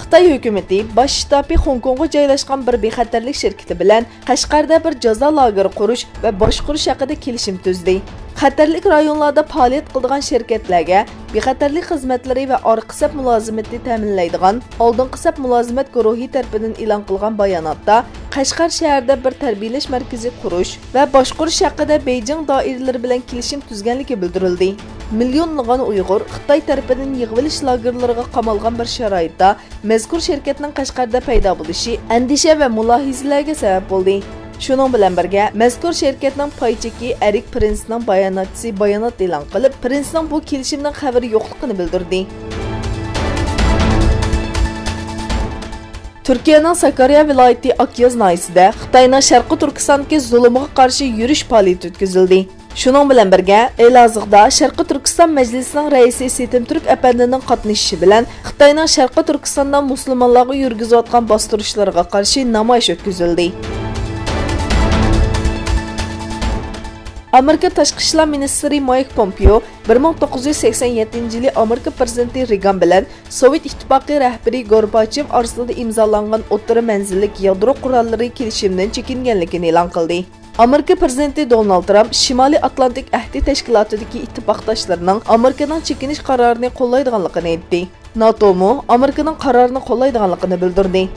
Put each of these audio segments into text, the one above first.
Xitoy hukumati bosh shtabi Hong Kongga joylashgan bir bexatarlik shirkati bilan Qashqarda bir jazo lageri qurish va boshqarish haqida kelishim tuzdi. Xatarlik rayonlarda faoliyat qiladigan shirkatlarga bexatarlik xizmatlari va orqa saf mulozimatni ta'minlaydigan oldingi saf mulozimat guruhi tomonidan e'lon qilgan bayonotda Qashqar shahrida bir tarbiyalash markazi qurish va boshqarish haqida Beijing doiralari bilan kelishim tuzganligi bildirildi. Millionlagan Uyg'ur Xitoy tomonidan yig'ilish lagerlariga qamalgan bir sharoitda mazkur shirkatning Qashqarda paydo bo'lishi andisha va mulohizalarga sabab bo'ldi. Shuning bilan birga mazkur shirkatning paycheki Erik Prinsning bayonotchisi bayonot e'lon qilib, Prinsning bu kelishimdan xabari yo'qligini bildirdi. Turkiyaning Sakarya viloyati Akyaz nahiyasida Xitoyning Sharqi Turkistondagi zulmiga qarshi yurish faoliyati o'tkazildi. Shuning bilan birga Elazığda Sharqi Turkiston majlisining raisi Setim Turk apandining qatnashishi bilan Xitoyning Sharqi Turkistonda musulmonlarga yurgizayotgan bostirishlarga qarshi namoyish o'tkazildi. Amerika Tashqi ishlar ministri Mike Pompeo 1987-yili Amerika prezidenti Reagan bilan Sovet ittifoqi rahbari Gorbachev orasida imzolangan o'rta manzilli yadro qurollari kelishimidan chekinganligini e'lon qildi. Amerika prezidenti Donald Trump Shimoliy Atlantik ahdi tashkilotidagi ittifoqdoshlarining Amerikaning chekinish qarorini qo'llaydiganligini aytdi. NATO mu Amerikaning qarorini qo'llaydiganligini bildirdi.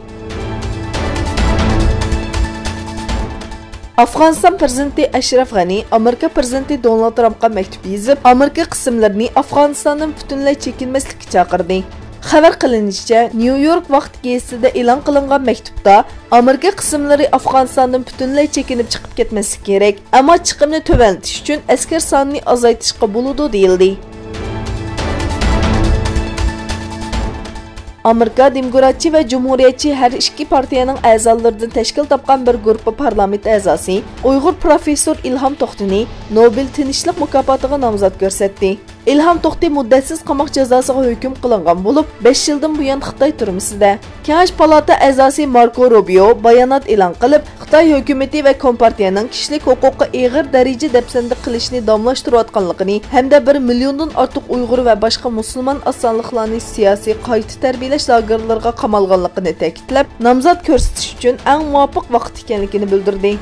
Afg'oniston prezidenti Ashraf G'ani Amerika prezidenti Donald Trumpga maktub yozib, Amerika qismlarini Afg'onistondan butunlay chekinmaslikka chaqirdi. Xabar qilinishicha, New York vaqt gazetida e'lon qilingan maktubda Amerika qismlari Afg'onistondan butunlay chekinib chiqib ketmasligi kerak, ammo chiqimni tuvantirish uchun askar sonini ozaytirishga bo'ladi deyildi. Amerika Demokratchi va Cumhuriyetchi har ikki partiyaning a'zolaridan tashkil topgan bir guruh parlament a'zosi Uyg'ur professor İlham To'xtini Nobel tinchlik mukofotiga nomzod ko'rsatdi. İlham To'xti muddatsiz qamoq jazosiga hukm qilingan bo'lib, 5 yildan buyon Xitoy turmusida. Kengash palata a'zosi Marco Rubio bayonot e'lon qilib, Xitoy hukumati va kompartiyaning kishilik huquqqa og'ir darajada dafsanda qilishni domlashtirayotganligini hamda 1 milliondan ortiq Uyg'ur va boshqa musulmon asonliqlarni siyosiy qayta tarbiyalash lagerlariga qamalganligini ta'kidlab, nomzod ko'rsatish uchun eng muvofiq vaqt ekanligini bildirdi.